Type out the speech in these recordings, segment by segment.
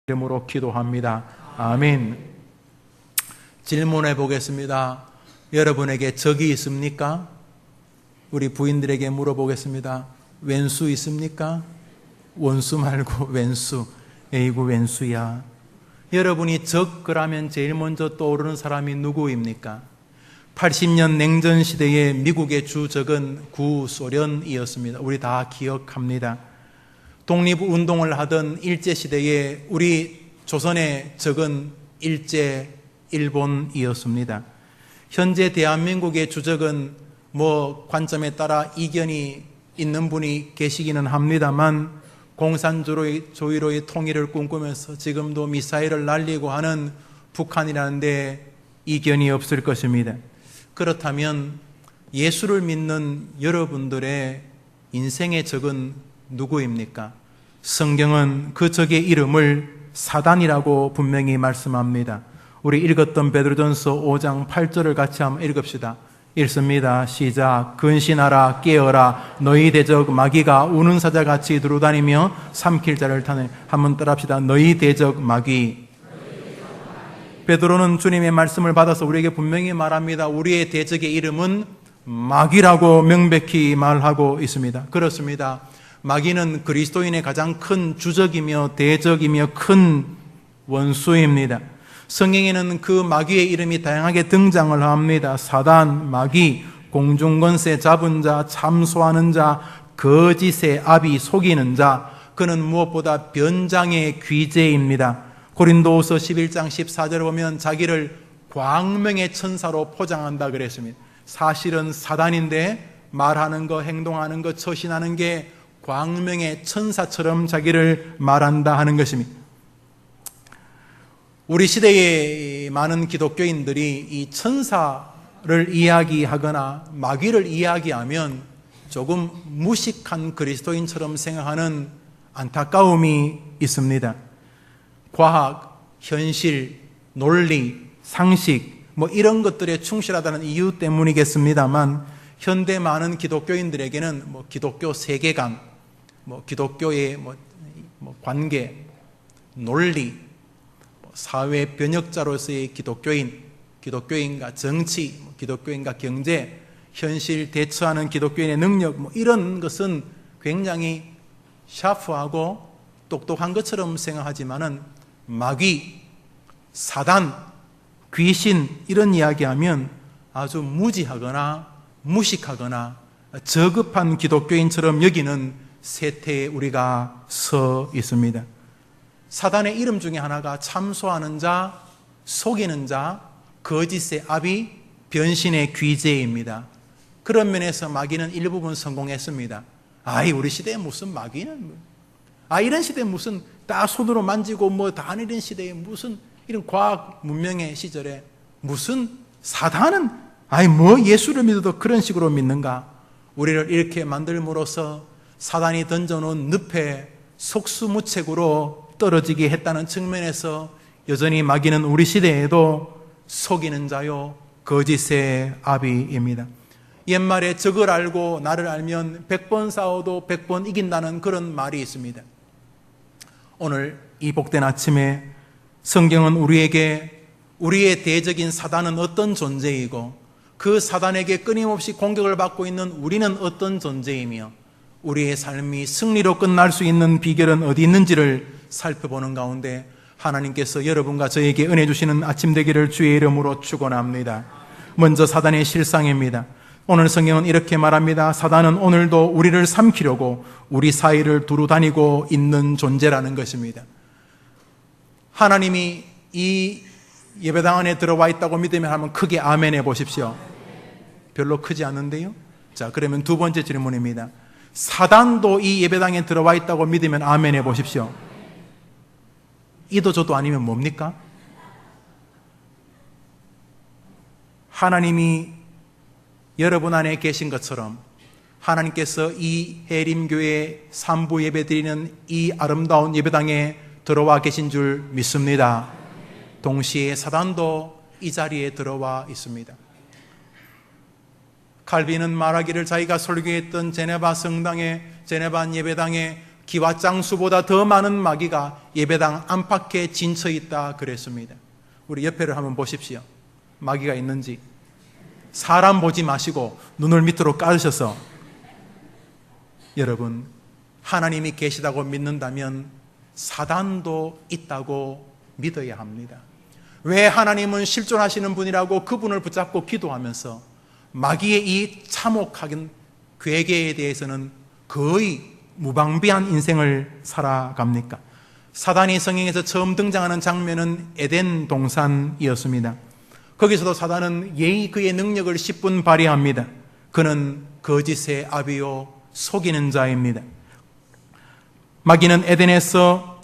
이름으로 기도합니다. 아멘. 질문해 보겠습니다. 여러분에게 적이 있습니까? 우리 부인들에게 물어보겠습니다. 왼수 있습니까? 원수 말고 왼수. 에이구 왼수야. 여러분이 적 그러면 제일 먼저 떠오르는 사람이 누구입니까? 80년 냉전 시대의 미국의 주적은 구소련이었습니다. 우리 다 기억합니다. 독립운동을 하던 일제시대에 우리 조선의 적은 일제 일본이었습니다. 현재 대한민국의 주적은 관점에 따라 이견이 있는 분이 계시기는 합니다만 공산주의로의 통일을 꿈꾸면서 지금도 미사일을 날리고 하는 북한이라는 데 이견이 없을 것입니다. 그렇다면 예수를 믿는 여러분들의 인생의 적은 누구입니까? 성경은 그 적의 이름을 사단이라고 분명히 말씀합니다. 우리 읽었던 베드로전서 5장 8절을 같이 한번 읽읍시다. 읽습니다. 시작. 근신하라 깨어라 너희 대적 마귀가 우는 사자같이 두루다니며 삼킬 자를 타네. 한번 따라합시다. 너희 대적 마귀. 베드로는 주님의 말씀을 받아서 우리에게 분명히 말합니다. 우리의 대적의 이름은 마귀라고 명백히 말하고 있습니다. 그렇습니다. 마귀는 그리스도인의 가장 큰 주적이며 대적이며 큰 원수입니다. 성경에는 그 마귀의 이름이 다양하게 등장을 합니다. 사단, 마귀, 공중권세 잡은 자, 참소하는 자, 거짓의 아비, 속이는 자, 그는 무엇보다 변장의 귀재입니다. 고린도후서 11장 14절을 보면 자기를 광명의 천사로 포장한다 그랬습니다. 사실은 사단인데 말하는 거, 행동하는 거, 처신하는 게 광명의 천사처럼 자기를 말한다 하는 것입니다. 우리 시대의 많은 기독교인들이 이 천사를 이야기하거나 마귀를 이야기하면 조금 무식한 그리스도인처럼 생각하는 안타까움이 있습니다. 과학, 현실, 논리, 상식 이런 것들에 충실하다는 이유 때문이겠습니다만 현대 많은 기독교인들에게는 기독교 세계관, 기독교의 관계, 논리, 사회 변혁자로서의 기독교인과 정치, 기독교인과 경제, 현실 대처하는 기독교인의 능력 이런 것은 굉장히 샤프하고 똑똑한 것처럼 생각하지만은 마귀, 사단, 귀신 이런 이야기하면 아주 무지하거나 무식하거나 저급한 기독교인처럼 여기는 세태에 우리가 서 있습니다. 사단의 이름 중에 하나가 참소하는 자, 속이는 자, 거짓의 아비, 변신의 귀재입니다. 그런 면에서 마귀는 일부분 성공했습니다. 우리 시대에 무슨 마귀는 이런 시대에 무슨 다 손으로 만지고 다 이런 시대에 무슨 이런 과학 문명의 시절에 무슨 사단은 예수를 믿어도 그런 식으로 믿는가? 우리를 이렇게 만들므로써 사단이 던져놓은 늪에 속수무책으로 떨어지게 했다는 측면에서 여전히 마귀는 우리 시대에도 속이는 자요 거짓의 아비입니다. 옛말에 적을 알고 나를 알면 100번 싸워도 100번 이긴다는 그런 말이 있습니다. 오늘 이 복된 아침에 성경은 우리에게 우리의 대적인 사단은 어떤 존재이고 그 사단에게 끊임없이 공격을 받고 있는 우리는 어떤 존재이며 우리의 삶이 승리로 끝날 수 있는 비결은 어디 있는지를 살펴보는 가운데 하나님께서 여러분과 저에게 은혜 주시는 아침 되기를 주의 이름으로 축원합니다. 먼저 사단의 실상입니다. 오늘 성경은 이렇게 말합니다. 사단은 오늘도 우리를 삼키려고 우리 사이를 두루다니고 있는 존재라는 것입니다. 하나님이 이 예배당 안에 들어와 있다고 믿으면 한번 크게 아멘 해보십시오. 별로 크지 않는데요. 자, 그러면 두 번째 질문입니다. 사단도 이 예배당에 들어와 있다고 믿으면 아멘 해보십시오. 이도 저도 아니면 뭡니까? 하나님이 여러분 안에 계신 것처럼 하나님께서 이 해림교회 3부 예배 드리는 이 아름다운 예배당에 들어와 계신 줄 믿습니다. 동시에 사단도 이 자리에 들어와 있습니다. 칼빈은 말하기를 자기가 설교했던 제네바 성당에, 제네바 예배당에 기와 짱수보다 더 많은 마귀가 예배당 안팎에 진쳐 있다 그랬습니다. 우리 옆에를 한번 보십시오. 마귀가 있는지. 사람 보지 마시고 눈을 밑으로 깔으셔서, 여러분, 하나님이 계시다고 믿는다면 사단도 있다고 믿어야 합니다. 왜 하나님은 실존하시는 분이라고 그분을 붙잡고 기도하면서 마귀의 이 참혹한 괴계에 대해서는 거의 무방비한 인생을 살아갑니까? 사단이 성경에서 처음 등장하는 장면은 에덴 동산이었습니다. 거기서도 사단은 예의 그의 능력을 10분 발휘합니다. 그는 거짓의 아비요 속이는 자입니다. 마귀는 에덴에서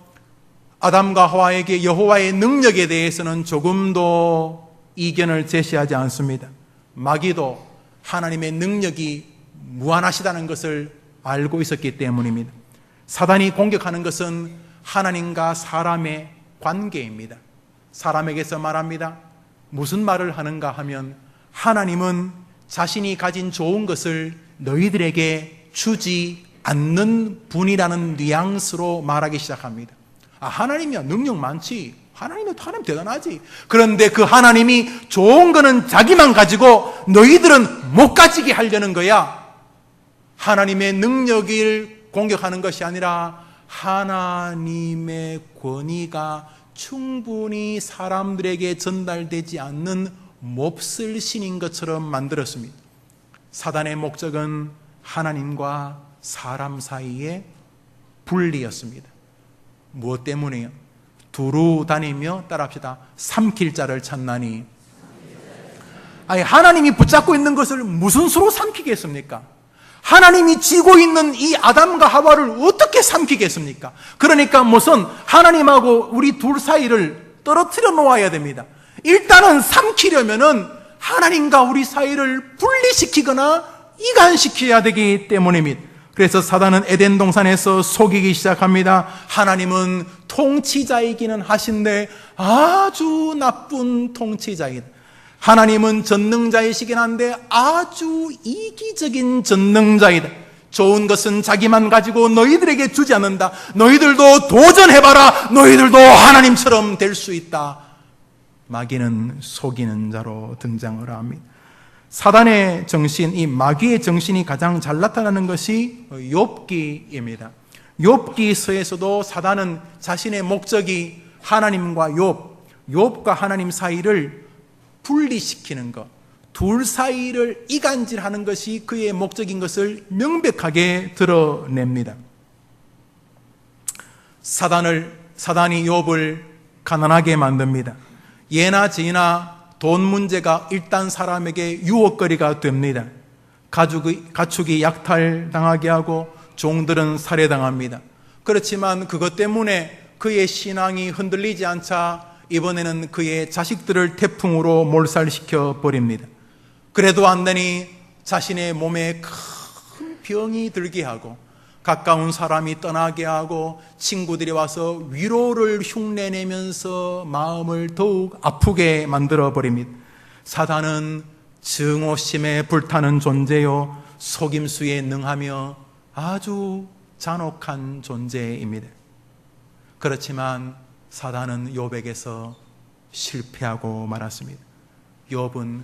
아담과 하와에게 여호와의 능력에 대해서는 조금도 이견을 제시하지 않습니다. 마귀도 하나님의 능력이 무한하시다는 것을 알고 있었기 때문입니다. 사단이 공격하는 것은 하나님과 사람의 관계입니다. 사람에게서 말합니다. 무슨 말을 하는가 하면 하나님은 자신이 가진 좋은 것을 너희들에게 주지 않는 분이라는 뉘앙스로 말하기 시작합니다. 하나님이야 능력 많지. 하나님 대단하지. 그런데 그 하나님이 좋은 거는 자기만 가지고 너희들은 못 가지게 하려는 거야. 하나님의 능력을 공격하는 것이 아니라 하나님의 권위가 충분히 사람들에게 전달되지 않는 몹쓸 신인 것처럼 만들었습니다. 사단의 목적은 하나님과 사람 사이의 분리였습니다. 무엇 때문에요? 두루 다니며 따라합시다. 삼킬 자를 찾나니. 아니, 하나님이 붙잡고 있는 것을 무슨 수로 삼키겠습니까? 하나님이 쥐고 있는 이 아담과 하와를 어떻게 삼키겠습니까? 그러니까 무슨 하나님하고 우리 둘 사이를 떨어뜨려 놓아야 됩니다. 일단은 삼키려면은 하나님과 우리 사이를 분리시키거나 이간시켜야 되기 때문입니다. 그래서 사단은 에덴 동산에서 속이기 시작합니다. 하나님은 통치자이기는 하신데 아주 나쁜 통치자이다. 하나님은 전능자이시긴 한데 아주 이기적인 전능자이다. 좋은 것은 자기만 가지고 너희들에게 주지 않는다. 너희들도 도전해봐라. 너희들도 하나님처럼 될 수 있다. 마귀는 속이는 자로 등장을 합니다. 사단의 정신, 이 마귀의 정신이 가장 잘 나타나는 것이 욥기입니다. 욥기서에서도 사단은 자신의 목적이 하나님과 욥과 하나님 사이를 분리시키는 것, 둘 사이를 이간질하는 것이 그의 목적인 것을 명백하게 드러냅니다. 사단이 욥을 가난하게 만듭니다. 예나 지나 돈 문제가 일단 사람에게 유혹거리가 됩니다. 가축이 약탈당하게 하고 종들은 살해당합니다. 그렇지만 그것 때문에 그의 신앙이 흔들리지 않자 이번에는 그의 자식들을 태풍으로 몰살시켜 버립니다. 그래도 안 되니 자신의 몸에 큰 병이 들게 하고 가까운 사람이 떠나게 하고 친구들이 와서 위로를 흉내내면서 마음을 더욱 아프게 만들어 버립니다. 사단은 증오심에 불타는 존재요, 속임수에 능하며 아주 잔혹한 존재입니다. 그렇지만 사단은 욥에게서 실패하고 말았습니다. 욥은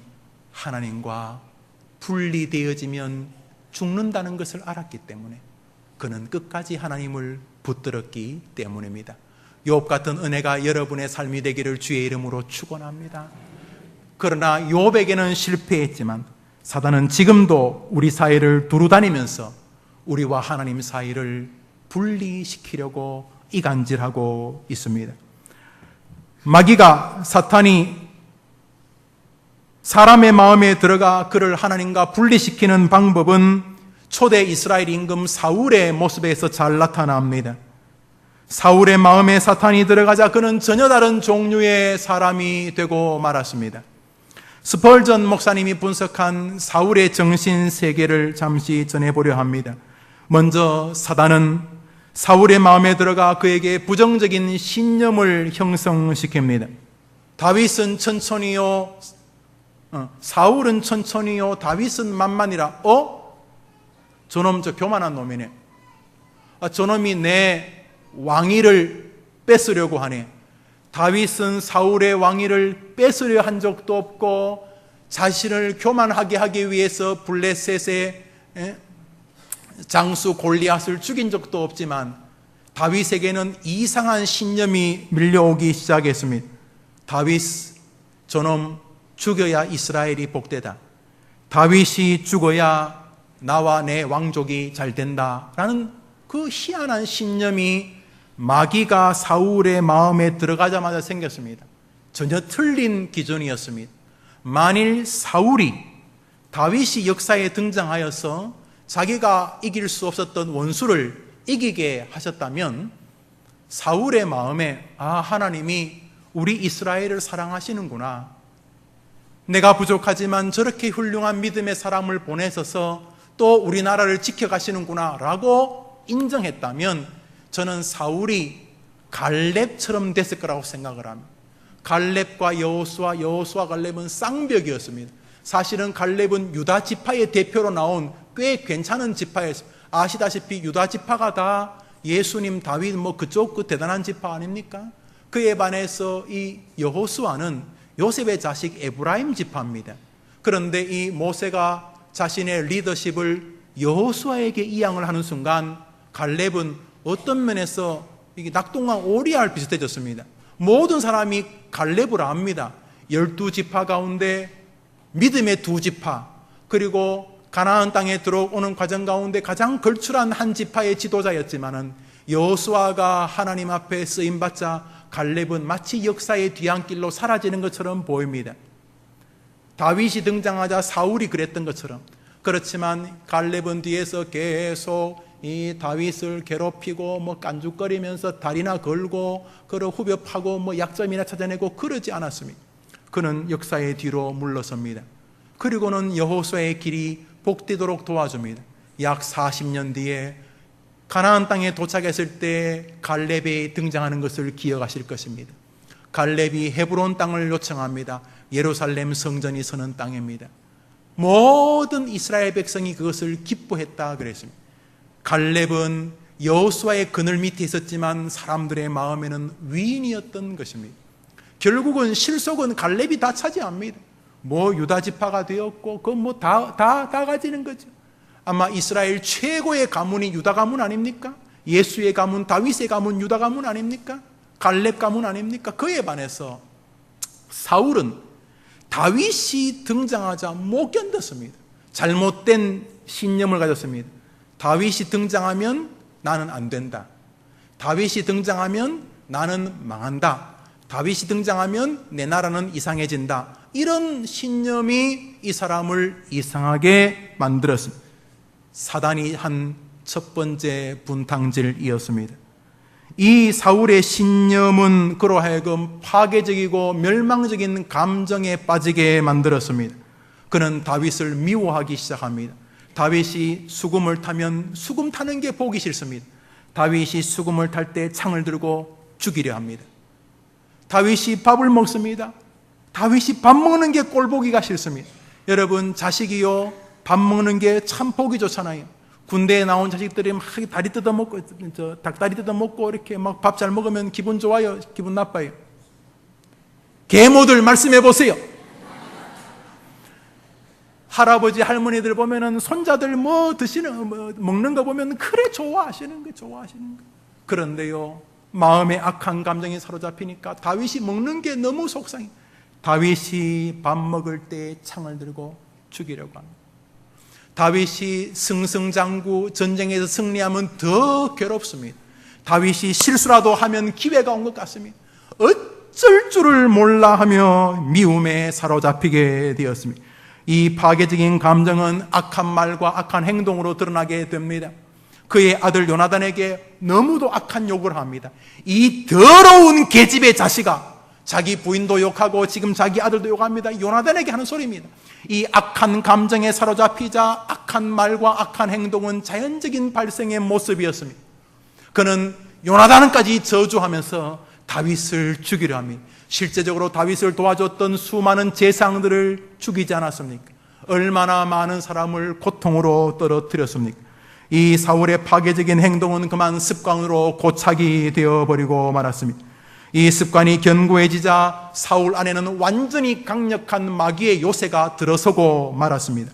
하나님과 분리되어지면 죽는다는 것을 알았기 때문에 그는 끝까지 하나님을 붙들었기 때문입니다. 욥 같은 은혜가 여러분의 삶이 되기를 주의 이름으로 축원합니다. 그러나 욥에게는 실패했지만 사단은 지금도 우리 사이를 두루다니면서 우리와 하나님 사이를 분리시키려고 이간질하고 있습니다. 마귀가, 사탄이 사람의 마음에 들어가 그를 하나님과 분리시키는 방법은 초대 이스라엘 임금 사울의 모습에서 잘 나타납니다. 사울의 마음에 사탄이 들어가자 그는 전혀 다른 종류의 사람이 되고 말았습니다. 스펄전 목사님이 분석한 사울의 정신 세계를 잠시 전해보려 합니다. 먼저 사단은 사울의 마음에 들어가 그에게 부정적인 신념을 형성시킵니다. 다윗은 천천히요, 사울은 천천히요, 다윗은 만만이라. 저놈 저 교만한 놈이네. 저놈이 내 왕위를 뺏으려고 하네. 다윗은 사울의 왕위를 뺏으려 한 적도 없고 자신을 교만하게 하기 위해서 블레셋의 장수 골리앗을 죽인 적도 없지만 다윗에게는 이상한 신념이 밀려오기 시작했습니다. 다윗, 저놈 죽여야 이스라엘이 복되다. 다윗이 죽어야 나와 내 왕족이 잘 된다라는 그 희한한 신념이 마귀가 사울의 마음에 들어가자마자 생겼습니다. 전혀 틀린 기준이었습니다. 만일 사울이 다윗이 역사에 등장하여서 자기가 이길 수 없었던 원수를 이기게 하셨다면 사울의 마음에 하나님이 우리 이스라엘을 사랑하시는구나. 내가 부족하지만 저렇게 훌륭한 믿음의 사람을 보내셔서 또 우리나라를 지켜가시는구나 라고 인정했다면 저는 사울이 갈렙처럼 됐을 거라고 생각을 합니다. 갈렙과 여호수아, 여호수아 갈렙은 쌍벽이었습니다. 사실은 갈렙은 유다 지파의 대표로 나온 꽤 괜찮은 지파였습니다. 아시다시피 유다 지파가 다 예수님, 다윗 그쪽 그 대단한 지파 아닙니까? 그에 반해서 이 여호수아는 요셉의 자식 에브라임 지파입니다. 그런데 이 모세가 자신의 리더십을 여호수아에게 이양을 하는 순간 갈렙은 어떤 면에서 이게 낙동강 오리알 비슷해졌습니다. 모든 사람이 갈렙을 압니다. 12지파 가운데 믿음의 2지파, 그리고 가나안 땅에 들어오는 과정 가운데 가장 걸출한 한 지파의 지도자였지만은 여호수아가 하나님 앞에 쓰임받자 갈렙은 마치 역사의 뒤안길로 사라지는 것처럼 보입니다. 다윗이 등장하자 사울이 그랬던 것처럼. 그렇지만 갈렙은 뒤에서 계속 이 다윗을 괴롭히고 깐죽거리면서 다리나 걸고 그를 후벼 파고 약점이나 찾아내고 그러지 않았습니다. 그는 역사의 뒤로 물러섭니다. 그리고는 여호수아의 길이 복되도록 도와줍니다. 약 40년 뒤에 가나안 땅에 도착했을 때 갈렙이 등장하는 것을 기억하실 것입니다. 갈렙이 헤브론 땅을 요청합니다. 예루살렘 성전이 서는 땅입니다. 모든 이스라엘 백성이 그것을 기뻐했다 그랬습니다. 갈렙은 여호수아의 그늘 밑에 있었지만 사람들의 마음에는 위인이었던 것입니다. 결국은 실속은 갈렙이 다 차지합니다. 유다 지파가 되었고 다 가지는 거죠. 아마 이스라엘 최고의 가문이 유다 가문 아닙니까? 예수의 가문, 다윗의 가문, 유다 가문 아닙니까? 갈렙 가문 아닙니까? 그에 반해서 사울은 다윗이 등장하자 못 견뎠습니다. 잘못된 신념을 가졌습니다. 다윗이 등장하면 나는 안 된다. 다윗이 등장하면 나는 망한다. 다윗이 등장하면 내 나라는 이상해진다. 이런 신념이 이 사람을 이상하게 만들었습니다. 사단이 한 첫 번째 분탕질이었습니다. 이 사울의 신념은 그로 하여금 파괴적이고 멸망적인 감정에 빠지게 만들었습니다. 그는 다윗을 미워하기 시작합니다. 다윗이 수금을 타면 수금 타는 게 보기 싫습니다. 다윗이 수금을 탈 때 창을 들고 죽이려 합니다. 다윗이 밥을 먹습니다. 다윗이 밥 먹는 게 꼴보기가 싫습니다. 여러분, 자식이요, 밥 먹는 게 참 보기 좋잖아요. 군대에 나온 자식들이 막 다리 뜯어먹고, 닭다리 뜯어먹고 이렇게 막 밥 잘 먹으면 기분 좋아요? 기분 나빠요? 계모들 말씀해 보세요. 할아버지, 할머니들 보면은 손자들 먹는 거 보면 그래 좋아하시는 거. 그런데요, 마음에 악한 감정이 사로잡히니까 다윗이 먹는 게 너무 속상해. 다윗이 밥 먹을 때 창을 들고 죽이려고 합니다. 다윗이 승승장구 전쟁에서 승리하면 더 괴롭습니다. 다윗이 실수라도 하면 기회가 온 것 같습니다. 어쩔 줄을 몰라 하며 미움에 사로잡히게 되었습니다. 이 파괴적인 감정은 악한 말과 악한 행동으로 드러나게 됩니다. 그의 아들 요나단에게 너무도 악한 욕을 합니다. 이 더러운 계집의 자식아. 자기 부인도 욕하고 지금 자기 아들도 욕합니다. 요나단에게 하는 소리입니다. 이 악한 감정에 사로잡히자 악한 말과 악한 행동은 자연적인 발생의 모습이었습니다. 그는 요나단까지 저주하면서 다윗을 죽이려 합니다. 실제적으로 다윗을 도와줬던 수많은 제상들을 죽이지 않았습니까? 얼마나 많은 사람을 고통으로 떨어뜨렸습니까? 이 사울의 파괴적인 행동은 그만 습관으로 고착이 되어버리고 말았습니다. 이 습관이 견고해지자 사울 안에는 완전히 강력한 마귀의 요새가 들어서고 말았습니다.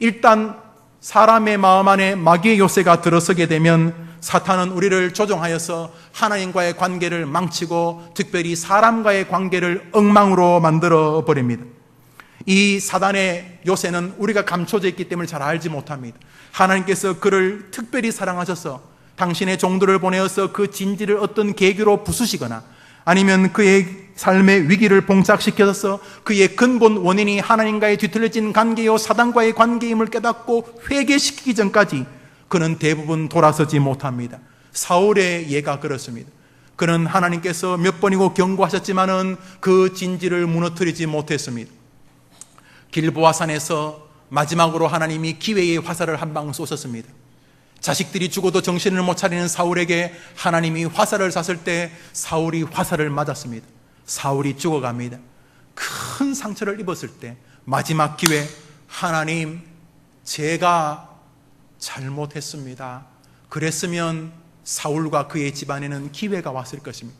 일단 사람의 마음 안에 마귀의 요새가 들어서게 되면 사탄은 우리를 조종하여서 하나님과의 관계를 망치고 특별히 사람과의 관계를 엉망으로 만들어 버립니다. 이 사단의 요새는 우리가 감춰져 있기 때문에 잘 알지 못합니다. 하나님께서 그를 특별히 사랑하셔서 당신의 종들을 보내어서 그 진지를 어떤 계기로 부수시거나 아니면 그의 삶의 위기를 봉착시켜서 그의 근본 원인이 하나님과의 뒤틀려진 관계요 사단과의 관계임을 깨닫고 회개시키기 전까지 그는 대부분 돌아서지 못합니다. 사울의 예가 그렇습니다. 그는 하나님께서 몇 번이고 경고하셨지만은 그 진지를 무너뜨리지 못했습니다. 길보아산에서 마지막으로 하나님이 기회의 화살을 한 방 쏘셨습니다. 자식들이 죽어도 정신을 못 차리는 사울에게 하나님이 화살을 쐈을 때 사울이 화살을 맞았습니다. 사울이 죽어갑니다. 큰 상처를 입었을 때 마지막 기회, 하나님, 제가 잘못했습니다. 그랬으면 사울과 그의 집안에는 기회가 왔을 것입니다.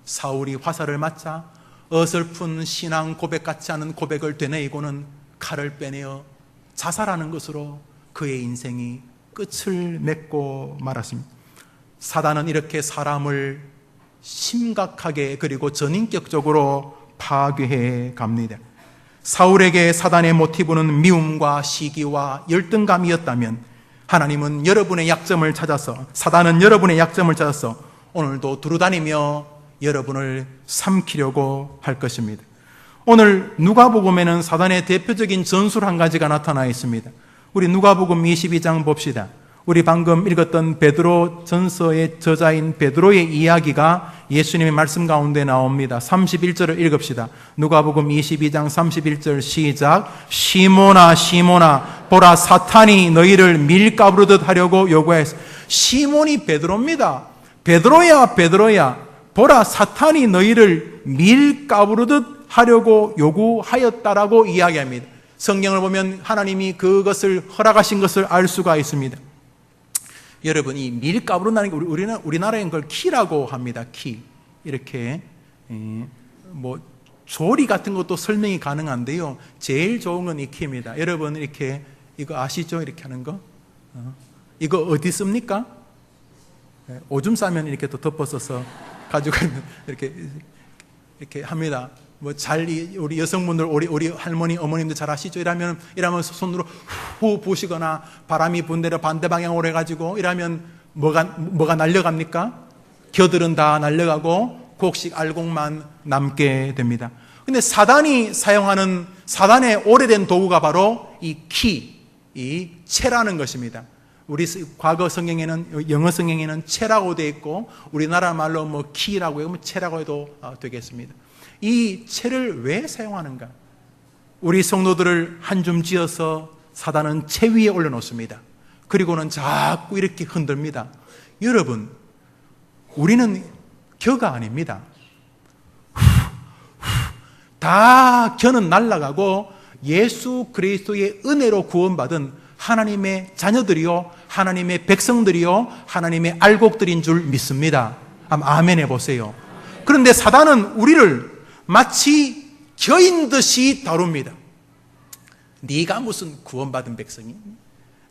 사울이 화살을 맞자 어설픈 신앙 고백 같지 않은 고백을 되뇌이고는 칼을 빼내어 자살하는 것으로 그의 인생이 끝을 맺고 말았습니다. 사단은 이렇게 사람을 심각하게 그리고 전인격적으로 파괴해 갑니다. 사울에게 사단의 모티브는 미움과 시기와 열등감이었다면 하나님은 여러분의 약점을 찾아서, 사단은 여러분의 약점을 찾아서 오늘도 두루다니며 여러분을 삼키려고 할 것입니다. 오늘 누가복음에는 사단의 대표적인 전술 한 가지가 나타나 있습니다. 우리 누가복음 22장 봅시다. 우리 방금 읽었던 베드로 전서의 저자인 베드로의 이야기가 예수님의 말씀 가운데 나옵니다. 31절을 읽읍시다. 누가복음 22장 31절 시작. 시몬아 시몬아 보라 사탄이 너희를 밀가부르듯 하려고 요구했어. 시몬이 베드로입니다. 베드로야 베드로야 보라 사탄이 너희를 밀가부르듯 하려고 요구하였다라고 이야기합니다. 성경을 보면 하나님이 그것을 허락하신 것을 알 수가 있습니다. 여러분, 이 밀가부른다는 게 우리나라엔 그걸 키라고 합니다. 키. 이렇게 뭐 조리 같은 것도 설명이 가능한데요. 제일 좋은 건 이 키입니다. 여러분 이렇게 이거 아시죠? 이렇게 하는 거. 이거 어디 씁니까? 오줌 싸면 이렇게 또 덮어서서 가지고 이렇게 합니다. 뭐 우리 여성분들, 우리 할머니, 어머님들 잘 아시죠? 이러면 손으로 후 부시거나 바람이 분대로 반대 방향으로 해가지고 이러면 뭐가 날려갑니까? 겨들은 다 날려가고 곡식 알곡만 남게 됩니다. 근데 사단이 사용하는 사단의 오래된 도구가 바로 이 키, 이 채라는 것입니다. 우리 과거 성경에는, 영어 성경에는 채라고 되어 있고 우리나라 말로 뭐 키라고 해도 채라고 해도 되겠습니다. 이 채를 왜 사용하는가? 우리 성도들을 한 줌 지어서 사단은 채 위에 올려놓습니다. 그리고는 자꾸 이렇게 흔듭니다. 여러분, 우리는 겨가 아닙니다. 다 겨는 날아가고 예수 그리스도의 은혜로 구원받은 하나님의 자녀들이요, 하나님의 백성들이요, 하나님의 알곡들인 줄 믿습니다. 아멘 해보세요. 그런데 사단은 우리를 마치 겨인 듯이 다룹니다. 네가 무슨 구원받은 백성이?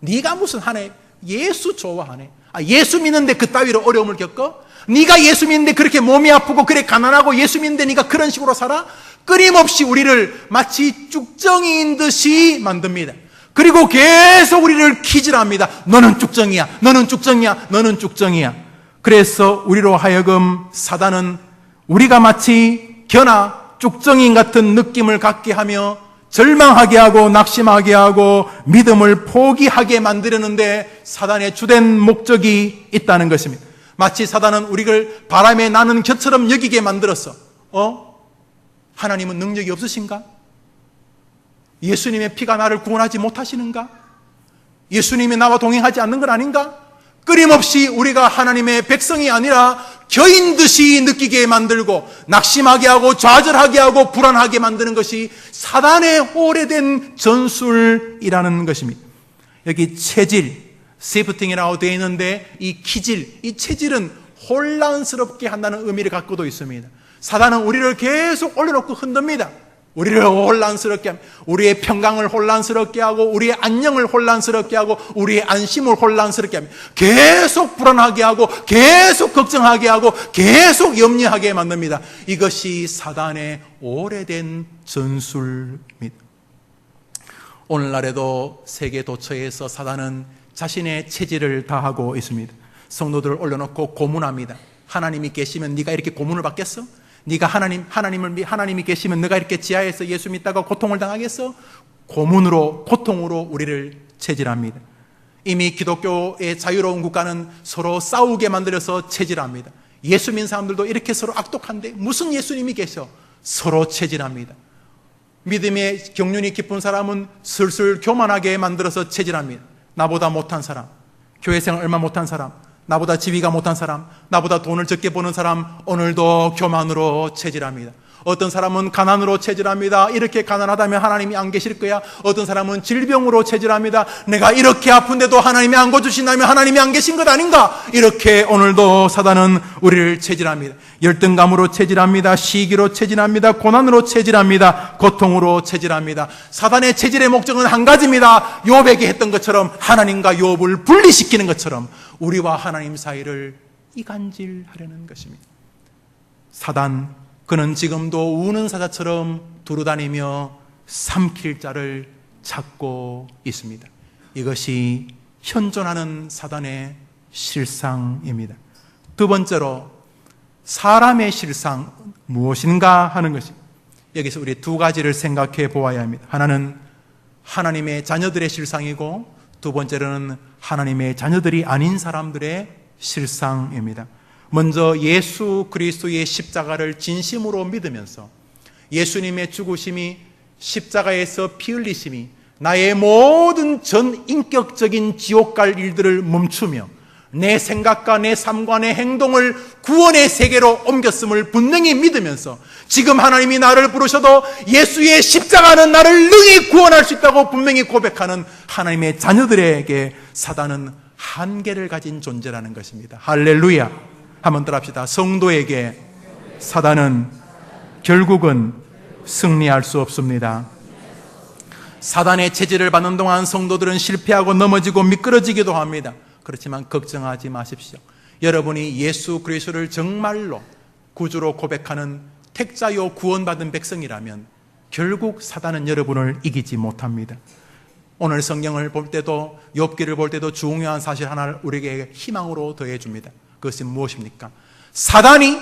네가 무슨 하나님 예수 좋아하네? 예수 믿는데 그따위로 어려움을 겪어? 네가 예수 믿는데 그렇게 몸이 아프고 그래 가난하고 예수 믿는데 네가 그런 식으로 살아? 끊임없이 우리를 마치 쭉정이인 듯이 만듭니다. 그리고 계속 우리를 키질합니다. 너는 쭉정이야, 너는 쭉정이야, 너는 쭉정이야. 그래서 우리로 하여금 사단은 우리가 마치 겨나 쭉정인 같은 느낌을 갖게 하며 절망하게 하고 낙심하게 하고 믿음을 포기하게 만들었는데 사단의 주된 목적이 있다는 것입니다. 마치 사단은 우리를 바람에 나는 겨처럼 여기게 만들었어. 하나님은 능력이 없으신가? 예수님의 피가 나를 구원하지 못하시는가? 예수님이 나와 동행하지 않는 건 아닌가? 끊임없이 우리가 하나님의 백성이 아니라 겨인 듯이 느끼게 만들고 낙심하게 하고 좌절하게 하고 불안하게 만드는 것이 사단의 오래된 전술이라는 것입니다. 여기 체질, 시프팅이라고 되어 있는데 이 기질, 이 체질은 혼란스럽게 한다는 의미를 갖고도 있습니다. 사단은 우리를 계속 올려놓고 흔듭니다. 우리를 혼란스럽게 합니다. 우리의 평강을 혼란스럽게 하고 우리의 안녕을 혼란스럽게 하고 우리의 안심을 혼란스럽게 합니다. 계속 불안하게 하고 계속 걱정하게 하고 계속 염려하게 만듭니다. 이것이 사단의 오래된 전술입니다. 오늘날에도 세계 도처에서 사단은 자신의 체질을 다하고 있습니다. 성도들을 올려놓고 고문합니다. 하나님이 계시면 네가 이렇게 고문을 받겠어? 네가 하나님이 계시면 네가 이렇게 지하에서 예수 믿다가 고통을 당하겠어? 고문으로, 고통으로 우리를 체질합니다. 이미 기독교의 자유로운 국가는 서로 싸우게 만들어서 체질합니다. 예수 믿는 사람들도 이렇게 서로 악독한데 무슨 예수님이 계셔? 서로 체질합니다. 믿음의 경륜이 깊은 사람은 슬슬 교만하게 만들어서 체질합니다. 나보다 못한 사람, 교회생활 얼마 못한 사람, 나보다 지위가 못한 사람, 나보다 돈을 적게 버는 사람, 오늘도 교만으로 체질합니다. 어떤 사람은 가난으로 체질합니다. 이렇게 가난하다면 하나님이 안 계실 거야. 어떤 사람은 질병으로 체질합니다. 내가 이렇게 아픈데도 하나님이 안 고쳐주신다면 하나님이 안 계신 것 아닌가? 이렇게 오늘도 사단은 우리를 체질합니다. 열등감으로 체질합니다. 시기로 체질합니다. 고난으로 체질합니다. 고통으로 체질합니다. 사단의 체질의 목적은 한 가지입니다. 욥에게 했던 것처럼 하나님과 욥을 분리시키는 것처럼 우리와 하나님 사이를 이간질하려는 것입니다. 사단, 그는 지금도 우는 사자처럼 두루다니며 삼킬 자를 찾고 있습니다. 이것이 현존하는 사단의 실상입니다. 두 번째로 사람의 실상 무엇인가 하는 것입니다. 여기서 우리 두 가지를 생각해 보아야 합니다. 하나는 하나님의 자녀들의 실상이고 두 번째로는 하나님의 자녀들이 아닌 사람들의 실상입니다. 먼저 예수 그리스도의 십자가를 진심으로 믿으면서 예수님의 죽으심이, 십자가에서 피 흘리심이 나의 모든 전 인격적인 지옥 갈 일들을 멈추며 내 생각과 내 삶과 내 행동을 구원의 세계로 옮겼음을 분명히 믿으면서 지금 하나님이 나를 부르셔도 예수의 십자가는 나를 능히 구원할 수 있다고 분명히 고백하는 하나님의 자녀들에게 사단은 한계를 가진 존재라는 것입니다. 할렐루야. 한번 따라 합시다. 성도에게 사단은 결국은 승리할 수 없습니다. 사단의 체질을 받는 동안 성도들은 실패하고 넘어지고 미끄러지기도 합니다. 그렇지만 걱정하지 마십시오. 여러분이 예수 그리스도를 정말로 구주로 고백하는 택자요 구원받은 백성이라면 결국 사단은 여러분을 이기지 못합니다. 오늘 성경을 볼 때도 욥기를 볼 때도 중요한 사실 하나를 우리에게 희망으로 더해 줍니다. 그것은 무엇입니까? 사단이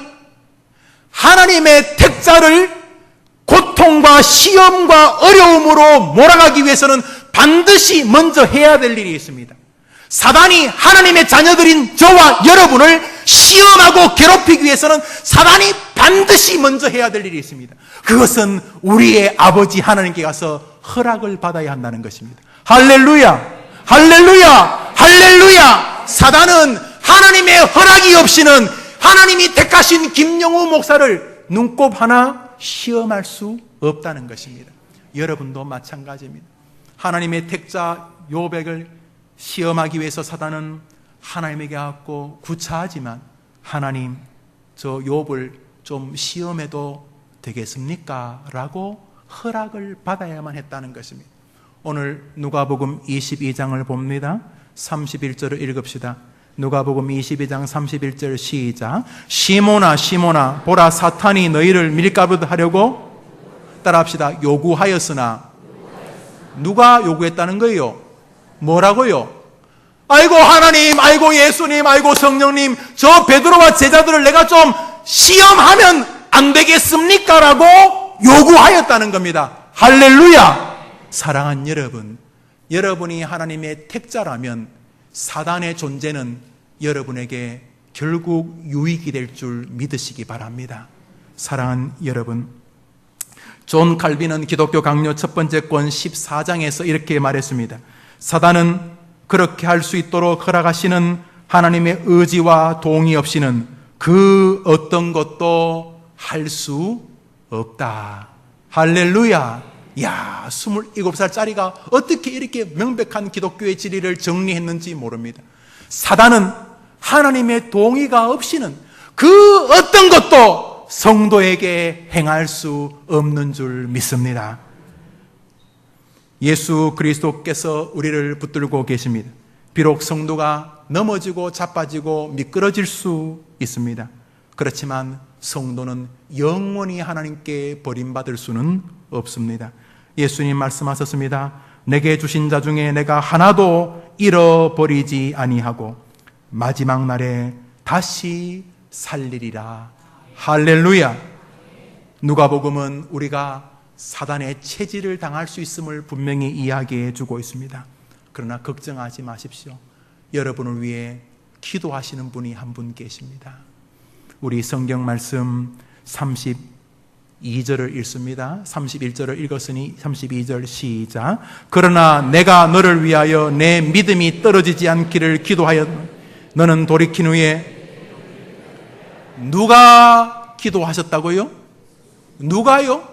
하나님의 택자를 고통과 시험과 어려움으로 몰아가기 위해서는 반드시 먼저 해야 될 일이 있습니다. 사단이 하나님의 자녀들인 저와 여러분을 시험하고 괴롭히기 위해서는 사단이 반드시 먼저 해야 될 일이 있습니다. 그것은 우리의 아버지 하나님께 가서 허락을 받아야 한다는 것입니다. 할렐루야! 할렐루야! 할렐루야! 사단은 하나님의 허락이 없이는 하나님이 택하신 김영우 목사를 눈곱 하나 시험할 수 없다는 것입니다. 여러분도 마찬가지입니다. 하나님의 택자 욥을 시험하기 위해서 사단은 하나님에게 왔고 구차하지만 하나님, 저 욥을 좀 시험해도 되겠습니까? 라고 허락을 받아야만 했다는 것입니다. 오늘 누가복음 22장을 봅니다. 31절을 읽읍시다. 누가복음 22장 31절 시작. 시몬아 시몬아 보라 사탄이 너희를 밀가부르듯 하려고 따라합시다. 요구하였으나 누가 요구했다는 거예요? 뭐라고요? 아이고 하나님, 아이고 예수님, 아이고 성령님, 저 베드로와 제자들을 내가 좀 시험하면 안 되겠습니까? 라고 요구하였다는 겁니다. 할렐루야! 사랑하는 여러분, 여러분이 하나님의 택자라면 사단의 존재는 여러분에게 결국 유익이 될 줄 믿으시기 바랍니다. 사랑하는 여러분, 존 칼빈은 기독교 강요 첫 번째 권 14장에서 이렇게 말했습니다. 사단은 그렇게 할 수 있도록 허락하시는 하나님의 의지와 동의 없이는 그 어떤 것도 할 수 없다. 할렐루야! 야, 27살짜리가 어떻게 이렇게 명백한 기독교의 진리를 정리했는지 모릅니다. 사단은 하나님의 동의가 없이는 그 어떤 것도 성도에게 행할 수 없는 줄 믿습니다. 예수 그리스도께서 우리를 붙들고 계십니다. 비록 성도가 넘어지고 자빠지고 미끄러질 수 있습니다. 그렇지만 성도는 영원히 하나님께 버림받을 수는 없습니다. 예수님 말씀하셨습니다. 내게 주신 자 중에 내가 하나도 잃어버리지 아니하고 마지막 날에 다시 살리리라. 할렐루야. 누가복음은 우리가 사단의 체질을 당할 수 있음을 분명히 이야기해 주고 있습니다. 그러나 걱정하지 마십시오. 여러분을 위해 기도하시는 분이 한 분 계십니다. 우리 성경 말씀 32절을 읽습니다. 31절을 읽었으니 32절 시작. 그러나 내가 너를 위하여 내 믿음이 떨어지지 않기를 기도하여 너는 돌이킨 후에 누가 기도하셨다고요? 누가요?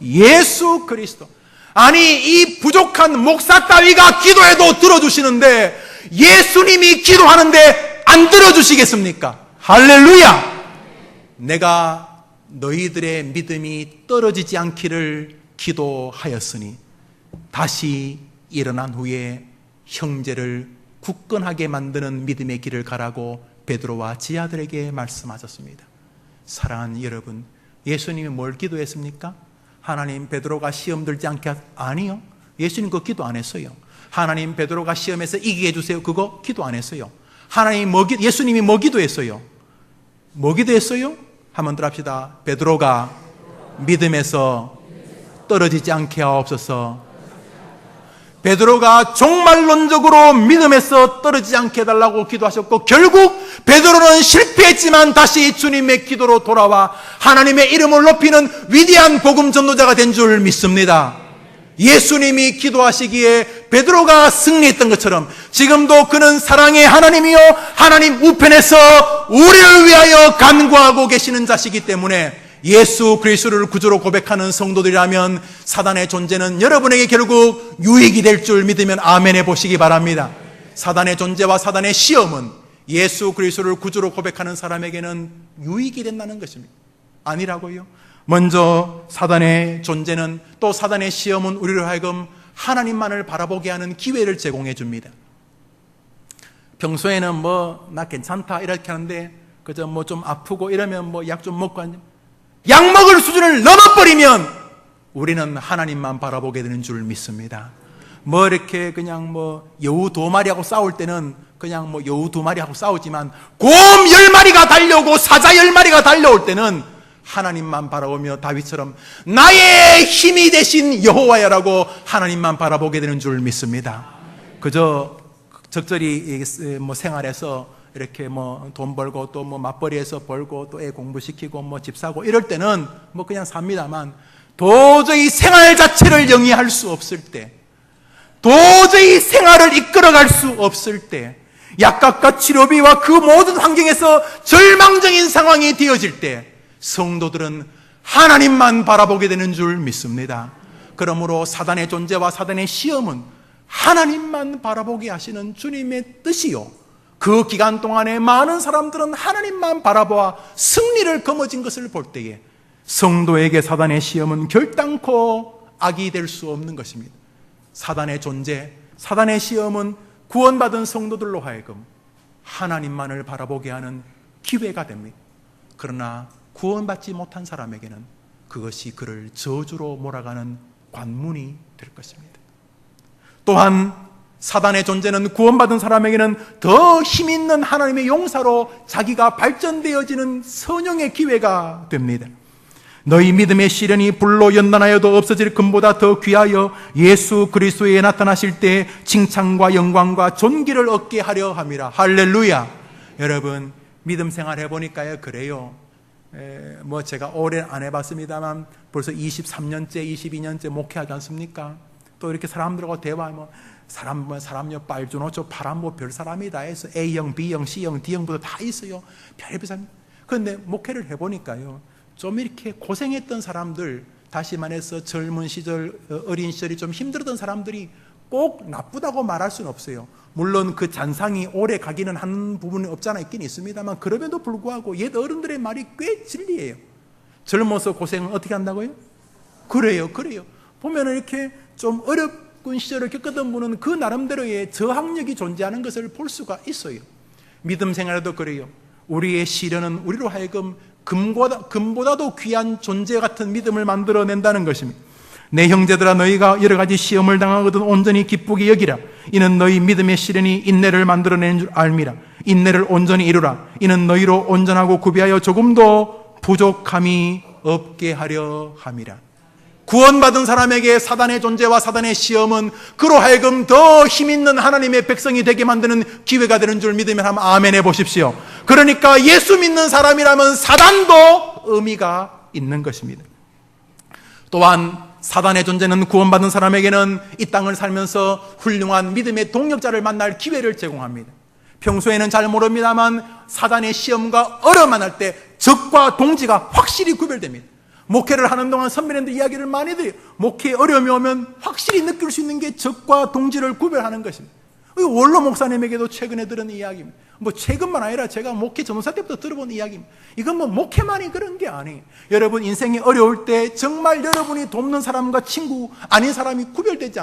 예수 그리스도. 아니, 이 부족한 목사 따위가 기도해도 들어주시는데 예수님이 기도하는데 안 들어주시겠습니까? 할렐루야! 내가 너희들의 믿음이 떨어지지 않기를 기도하였으니 다시 일어난 후에 형제를 굳건하게 만드는 믿음의 길을 가라고 베드로와 지아들에게 말씀하셨습니다. 사랑하는 여러분, 예수님이 뭘 기도했습니까? 하나님, 베드로가 시험 들지 않게 아니요. 예수님 그거 기도 안 했어요. 하나님, 베드로가 시험에서 이기게 해주세요. 그거 기도 안 했어요. 하나님, 예수님이 뭐 기도했어요? 뭐 기도했어요? 한번 더 합시다. 베드로가 믿음에서 떨어지지 않게 하옵소서. 베드로가 종말론적으로 믿음에서 떨어지지 않게 해달라고 기도하셨고, 결국 베드로는 실패했지만 다시 주님의 기도로 돌아와 하나님의 이름을 높이는 위대한 복음 전도자가 된 줄 믿습니다. 예수님이 기도하시기에 베드로가 승리했던 것처럼 지금도 그는 사랑의 하나님이요 하나님 우편에서 우리를 위하여 간구하고 계시는 자시기 때문에 예수 그리스도를 구주로 고백하는 성도들이라면 사단의 존재는 여러분에게 결국 유익이 될 줄 믿으면 아멘해 보시기 바랍니다. 사단의 존재와 사단의 시험은 예수 그리스도를 구주로 고백하는 사람에게는 유익이 된다는 것입니다. 아니라고요? 먼저 사단의 존재는, 또 사단의 시험은 우리를 하여금 하나님만을 바라보게 하는 기회를 제공해 줍니다. 평소에는 뭐 나 괜찮다 이렇게 하는데 그저 뭐 좀 아프고 이러면 뭐 약 좀 먹고 약 먹을 수준을 넘어버리면 우리는 하나님만 바라보게 되는 줄 믿습니다. 뭐 이렇게 그냥 뭐 여우 2마리하고 싸울 때는 그냥 뭐 여우 2마리하고 싸우지만 곰 10마리가 달려오고 사자 10마리가 달려올 때는 하나님만 바라보며 다윗처럼 나의 힘이 되신 여호와야라고 하나님만 바라보게 되는 줄 믿습니다. 그저 적절히 뭐 생활에서 이렇게 뭐 돈 벌고 또 뭐 맞벌이해서 벌고 또 애 공부시키고 뭐 집 사고 이럴 때는 뭐 그냥 삽니다만, 도저히 생활 자체를 영위할 수 없을 때, 도저히 생활을 이끌어갈 수 없을 때, 약값과 치료비와 그 모든 환경에서 절망적인 상황이 되어질 때 성도들은 하나님만 바라보게 되는 줄 믿습니다. 그러므로 사단의 존재와 사단의 시험은 하나님만 바라보게 하시는 주님의 뜻이요, 그 기간 동안에 많은 사람들은 하나님만 바라보아 승리를 거머쥔 것을 볼 때에 성도에게 사단의 시험은 결단코 악이 될 수 없는 것입니다. 사단의 존재, 사단의 시험은 구원받은 성도들로 하여금 하나님만을 바라보게 하는 기회가 됩니다. 그러나 구원받지 못한 사람에게는 그것이 그를 저주로 몰아가는 관문이 될 것입니다. 또한 사단의 존재는 구원받은 사람에게는 더 힘있는 하나님의 용사로 자기가 발전되어지는 선용의 기회가 됩니다. 너희 믿음의 시련이 불로 연단하여도 없어질 금보다 더 귀하여 예수 그리스도에 나타나실 때 칭찬과 영광과 존귀를 얻게 하려 함이라. 할렐루야. 여러분, 믿음 생활 해보니까요, 그래요. 뭐 제가 오래 안 해봤습니다만 벌써 23년째 22년째 목회하지 않습니까? 또 이렇게 사람들하고 대화하면 사람요 빨주노 저 파란 뭐 별 사람이 다 해서 A형, B형, C형, D형부터 다 있어요. 별의별 사람. 그런데 목회를 해보니까요, 좀 이렇게 고생했던 사람들, 다시 말해서 젊은 시절, 어린 시절이 좀 힘들었던 사람들이 꼭 나쁘다고 말할 수는 없어요. 물론 그 잔상이 오래 가기는 한 부분이 없잖아 있긴 있습니다만, 그럼에도 불구하고 옛 어른들의 말이 꽤 진리예요. 젊어서 고생은 어떻게 한다고요? 그래요. 보면 이렇게 좀 어렵군 시절을 겪었던 분은 그 나름대로의 저항력이 존재하는 것을 볼 수가 있어요. 믿음 생활에도 그래요. 우리의 시련은 우리로 하여금 금보다도 귀한 존재 같은 믿음을 만들어낸다는 것입니다. 내 형제들아, 너희가 여러 가지 시험을 당하거든 온전히 기쁘게 여기라. 이는 너희 믿음의 시련이 인내를 만들어내는 줄 알미라. 인내를 온전히 이루라. 이는 너희로 온전하고 구비하여 조금도 부족함이 없게 하려 함이라. 구원받은 사람에게 사단의 존재와 사단의 시험은 그로 하여금 더 힘있는 하나님의 백성이 되게 만드는 기회가 되는 줄 믿으면 한번 아멘 해보십시오. 그러니까 예수 믿는 사람이라면 사단도 의미가 있는 것입니다. 또한 사단의 존재는 구원받은 사람에게는 이 땅을 살면서 훌륭한 믿음의 동력자를 만날 기회를 제공합니다. 평소에는 잘 모릅니다만 사단의 시험과 어려움 만날 때 적과 동지가 확실히 구별됩니다. 목회를 하는 동안 선배님들 이야기를 많이 드려요. 목회에 어려움이 오면 확실히 느낄 수 있는 게 적과 동지를 구별하는 것입니다. 원로 목사님에게도 최근에 들은 이야기입니다. 최근만 아니라 제가 목회 전도사 때부터 들어본 이야기입니다. 이건 목회만이 그런 게 아니에요. 여러분 인생이 어려울 때 정말 여러분이 돕는 사람과 친구 아닌 사람이 구별되지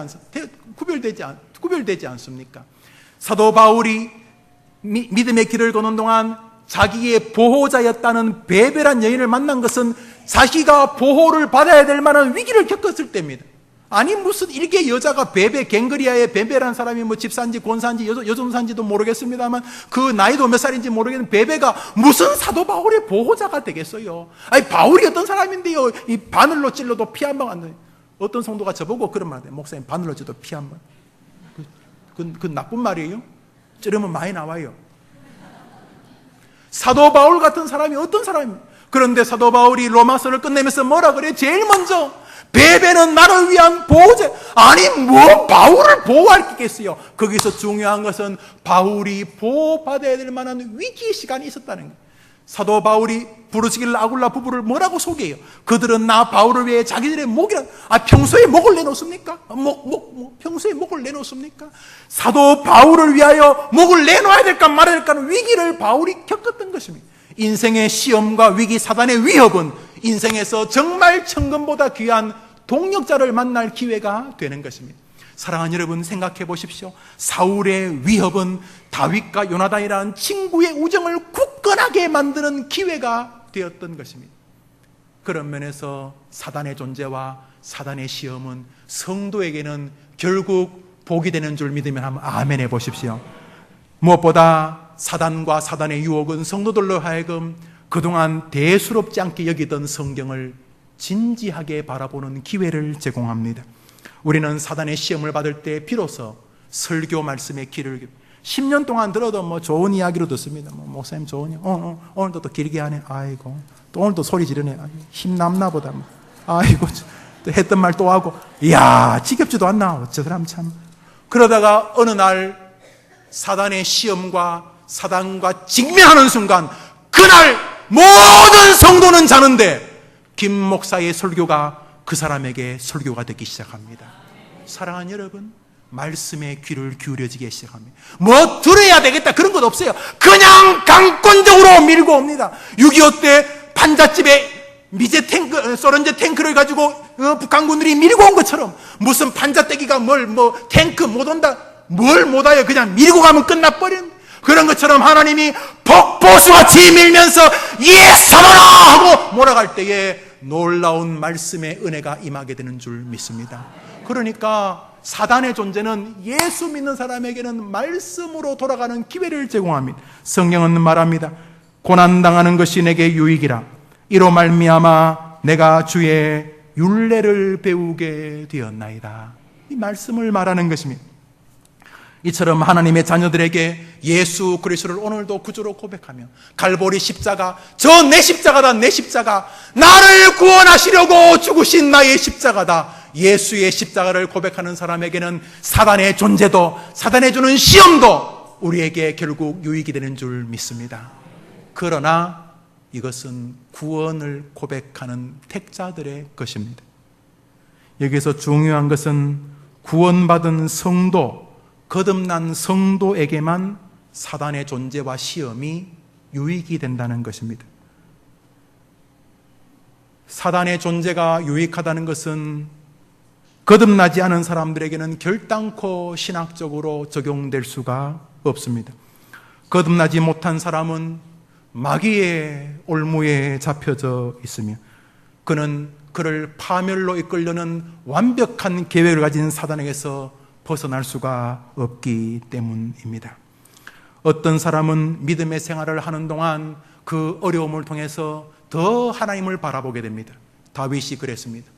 않습니까? 사도 바울이 믿음의 길을 걷는 동안 자기의 보호자였다는 베베란 여인을 만난 것은 자기가 보호를 받아야 될 만한 위기를 겪었을 때입니다. 아니 무슨 일개 여자가 베베, 갱그리아의 베베라는 사람이 집사인지 권사인지 여종사인지도 모르겠습니다만 그 나이도 몇 살인지 모르겠는 베베가 무슨 사도 바울의 보호자가 되겠어요. 아니 바울이 어떤 사람인데요, 이 바늘로 찔러도 피 한 방 안 나요. 어떤 성도가 저보고 그런 말 해요. 목사님 바늘로 찔러도 피 한 방. 그 나쁜 말이에요. 찌르면 많이 나와요. 사도 바울 같은 사람이 어떤 사람입니까? 그런데 사도 바울이 로마서를 끝내면서 뭐라 그래요? 제일 먼저 베베는 나를 위한 보호자. 아니 바울을 보호할 게 있겠어요. 거기서 중요한 것은 바울이 보호받아야 될 만한 위기의 시간이 있었다는 거예요. 사도 바울이 부르시길 아굴라 부부를 뭐라고 소개해요? 그들은 나 바울을 위해 자기들의 목이라. 평소에 목을 내놓습니까? 평소에 목을 내놓습니까? 사도 바울을 위하여 목을 내놓아야 될까 말아야 될까 하는 위기를 바울이 겪었던 것입니다. 인생의 시험과 위기, 사단의 위협은 인생에서 정말 천금보다 귀한 동력자를 만날 기회가 되는 것입니다. 사랑하는 여러분, 생각해 보십시오. 사울의 위협은 다윗과 요나단이라는 친구의 우정을 굳건하게 만드는 기회가 되었던 것입니다. 그런 면에서 사단의 존재와 사단의 시험은 성도에게는 결국 복이 되는 줄 믿으면 한번 아멘 해보십시오. 무엇보다 사단과 사단의 유혹은 성도들로 하여금 그동안 대수롭지 않게 여기던 성경을 진지하게 바라보는 기회를 제공합니다. 우리는 사단의 시험을 받을 때 비로소 설교 말씀의 길을 10년 동안 들어도 좋은 이야기로 듣습니다. 목사님 좋은 이야기. 오늘도 또 길게 하네. 아이고. 또 오늘도 소리 지르네. 힘남나 보다. 아이고. 또 했던 말 또 하고. 이야, 지겹지도 않나. 저 사람 참. 그러다가 어느 날 사단의 시험과 사단과 직면하는 순간 그날 모든 성도는 자는데 김 목사의 설교가 그 사람에게 설교가 되기 시작합니다. 사랑하는 여러분, 말씀의 귀를 기울여지게 시작합니다. 들어야 되겠다 그런 것 없어요. 그냥 강권적으로 밀고 옵니다. 6.25 때 판잣집에 미제 탱크, 소련제 탱크를 가지고 북한군들이 밀고 온 것처럼 무슨 판잣대기가 탱크 못 온다, 뭘 못 와요. 그냥 밀고 가면 끝나버린 그런 것처럼 하나님이 폭포수같이 밀면서 예사로라 하고 몰아갈 때에 놀라운 말씀의 은혜가 임하게 되는 줄 믿습니다. 그러니까 사단의 존재는 예수 믿는 사람에게는 말씀으로 돌아가는 기회를 제공합니다. 성경은 말합니다. 고난당하는 것이 내게 유익이라. 이로 말미암아 내가 주의 율례를 배우게 되었나이다. 이 말씀을 말하는 것입니다. 이처럼 하나님의 자녀들에게 예수 그리스도를 오늘도 구주로 고백하며 갈보리 십자가, 저 내 십자가다, 내 십자가, 나를 구원하시려고 죽으신 나의 십자가다, 예수의 십자가를 고백하는 사람에게는 사단의 존재도 사단의 주는 시험도 우리에게 결국 유익이 되는 줄 믿습니다. 그러나 이것은 구원을 고백하는 택자들의 것입니다. 여기서 중요한 것은 구원받은 성도, 거듭난 성도에게만 사단의 존재와 시험이 유익이 된다는 것입니다. 사단의 존재가 유익하다는 것은 거듭나지 않은 사람들에게는 결단코 신학적으로 적용될 수가 없습니다. 거듭나지 못한 사람은 마귀의 올무에 잡혀져 있으며 그는 그를 파멸로 이끌려는 완벽한 계획을 가진 사단에게서 벗어날 수가 없기 때문입니다. 어떤 사람은 믿음의 생활을 하는 동안 그 어려움을 통해서 더 하나님을 바라보게 됩니다. 다윗이 그랬습니다.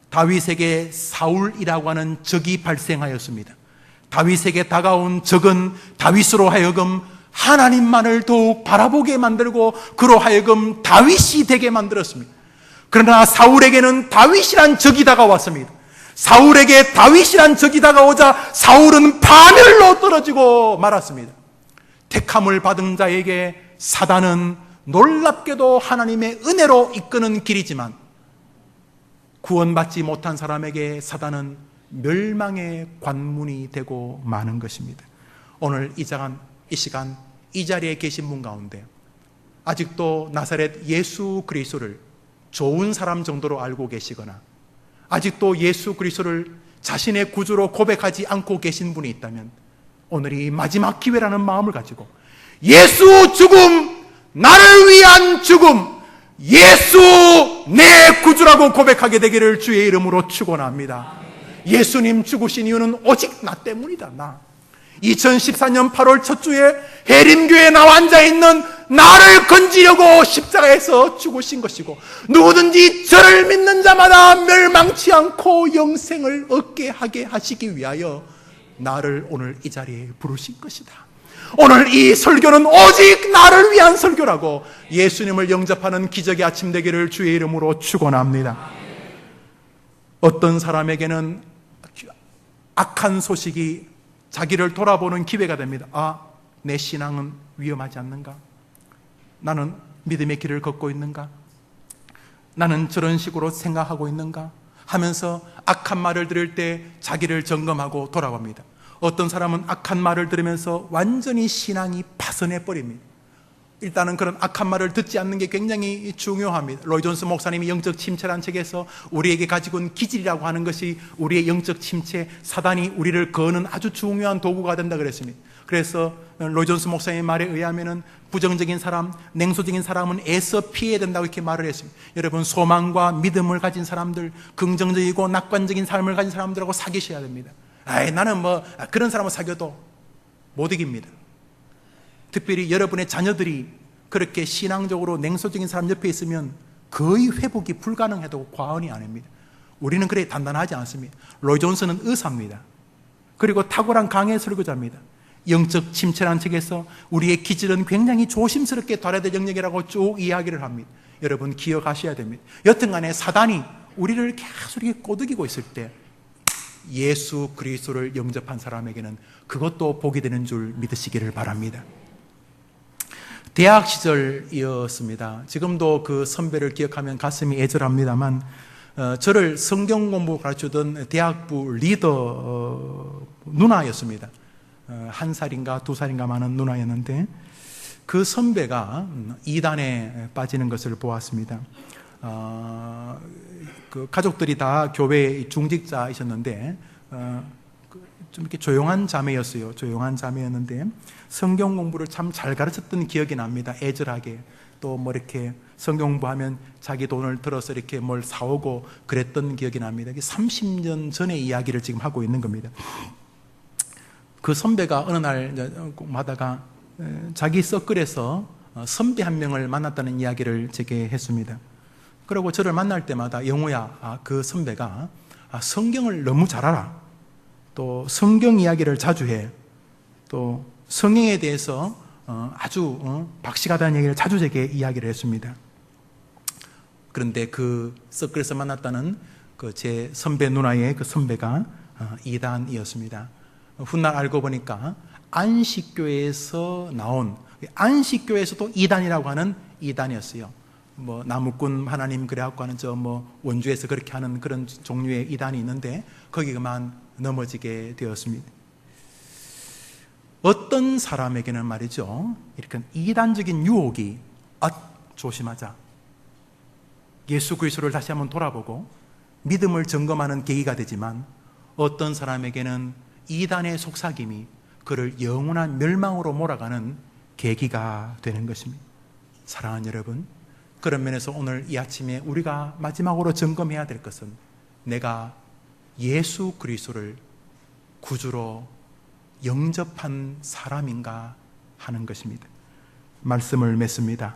다윗에게 사울이라고 하는 적이 발생하였습니다. 다윗에게 다가온 적은 다윗으로 하여금 하나님만을 더욱 바라보게 만들고 그로 하여금 다윗이 되게 만들었습니다. 그러나 사울에게는 다윗이란 적이 다가왔습니다. 사울에게 다윗이란 적이 다가오자 사울은 파멸로 떨어지고 말았습니다. 택함을 받은 자에게 사단은 놀랍게도 하나님의 은혜로 이끄는 길이지만 구원받지 못한 사람에게 사단은 멸망의 관문이 되고 마는 것입니다. 오늘 이 시간 이 자리에 계신 분 가운데 아직도 나사렛 예수 그리스도를 좋은 사람 정도로 알고 계시거나 아직도 예수 그리스도를 자신의 구주로 고백하지 않고 계신 분이 있다면 오늘이 마지막 기회라는 마음을 가지고 예수 죽음, 나를 위한 죽음, 예수 내 구주라고 고백하게 되기를 주의 이름으로 축원합니다. 예수님 죽으신 이유는 오직 나 때문이다. 나 2014년 8월 첫 주에 해림교회에 나와 앉아있는 나를 건지려고 십자가에서 죽으신 것이고 누구든지 저를 믿는 자마다 멸망치 않고 영생을 얻게 하게 하시기 위하여 나를 오늘 이 자리에 부르신 것이다. 오늘 이 설교는 오직 나를 위한 설교라고 예수님을 영접하는 기적의 아침 되기를 주의 이름으로 축원합니다. 어떤 사람에게는 악한 소식이 자기를 돌아보는 기회가 됩니다. 아, 내 신앙은 위험하지 않는가? 나는 믿음의 길을 걷고 있는가? 나는 저런 식으로 생각하고 있는가? 하면서 악한 말을 들을 때 자기를 점검하고 돌아갑니다. 어떤 사람은 악한 말을 들으면서 완전히 신앙이 파손해 버립니다. 일단은 그런 악한 말을 듣지 않는 게 굉장히 중요합니다. 로이 존스 목사님이 영적 침체라는 책에서 우리에게 가지고 있는 기질이라고 하는 것이 우리의 영적 침체, 사단이 우리를 거는 아주 중요한 도구가 된다 그랬습니다. 그래서 로이 존스 목사님의 말에 의하면은 부정적인 사람, 냉소적인 사람은 애써 피해야 된다고 이렇게 말을 했습니다. 여러분, 소망과 믿음을 가진 사람들, 긍정적이고 낙관적인 삶을 가진 사람들하고 사귀셔야 됩니다. 나는 그런 사람을 사귀어도 못 이깁니다. 특별히 여러분의 자녀들이 그렇게 신앙적으로 냉소적인 사람 옆에 있으면 거의 회복이 불가능해도 과언이 아닙니다. 우리는 그래 단단하지 않습니다. 로이 존스는 의사입니다. 그리고 탁월한 강해 설교자입니다. 영적 침체라는 책에서 우리의 기질은 굉장히 조심스럽게 다뤄야 될 영역이라고 쭉 이야기를 합니다. 여러분 기억하셔야 됩니다. 여튼간에 사단이 우리를 계속 이렇게 꼬드기고 있을 때 예수 그리스도를 영접한 사람에게는 그것도 복이 되는 줄 믿으시기를 바랍니다. 대학 시절이었습니다. 지금도 그 선배를 기억하면 가슴이 애절합니다만 저를 성경 공부 가르치던 대학부 리더 누나였습니다. 1살인가 2살인가 많은 누나였는데 그 선배가 이단에 빠지는 것을 보았습니다. 그 가족들이 다 교회 중직자이셨는데 좀 이렇게 조용한 자매였어요. 조용한 자매였는데 성경 공부를 참 잘 가르쳤던 기억이 납니다. 애절하게 또 뭐 이렇게 성경 공부하면 자기 돈을 들어서 이렇게 뭘 사오고 그랬던 기억이 납니다. 30년 전의 이야기를 지금 하고 있는 겁니다. 그 선배가 어느 날 마다가 자기 서클에서 선배 한 명을 만났다는 이야기를 제게 했습니다. 그리고 저를 만날 때마다 영호야, 그 선배가 성경을 너무 잘 알아. 또 성경 이야기를 자주 해. 또 성경에 대해서 아주 박식하다는 얘기를 자주 제게 이야기를 했습니다. 그런데 그 서클에서 만났다는 그 제 선배 누나의 그 선배가 이단이었습니다. 훗날 알고 보니까 안식교회에서 나온, 안식교회에서도 이단이라고 하는 이단이었어요. 뭐 나무꾼 하나님 그래갖고 하는 저 뭐 원주에서 그렇게 하는 그런 종류의 이단이 있는데 거기 그만 넘어지게 되었습니다. 어떤 사람에게는 말이죠, 이렇게 이단적인 유혹이 조심하자, 예수 그리스도를 다시 한번 돌아보고 믿음을 점검하는 계기가 되지만, 어떤 사람에게는 이단의 속삭임이 그를 영원한 멸망으로 몰아가는 계기가 되는 것입니다. 사랑하는 여러분, 그런 면에서 오늘 이 아침에 우리가 마지막으로 점검해야 될 것은 내가 예수 그리스도를 구주로 영접한 사람인가 하는 것입니다. 말씀을 맺습니다.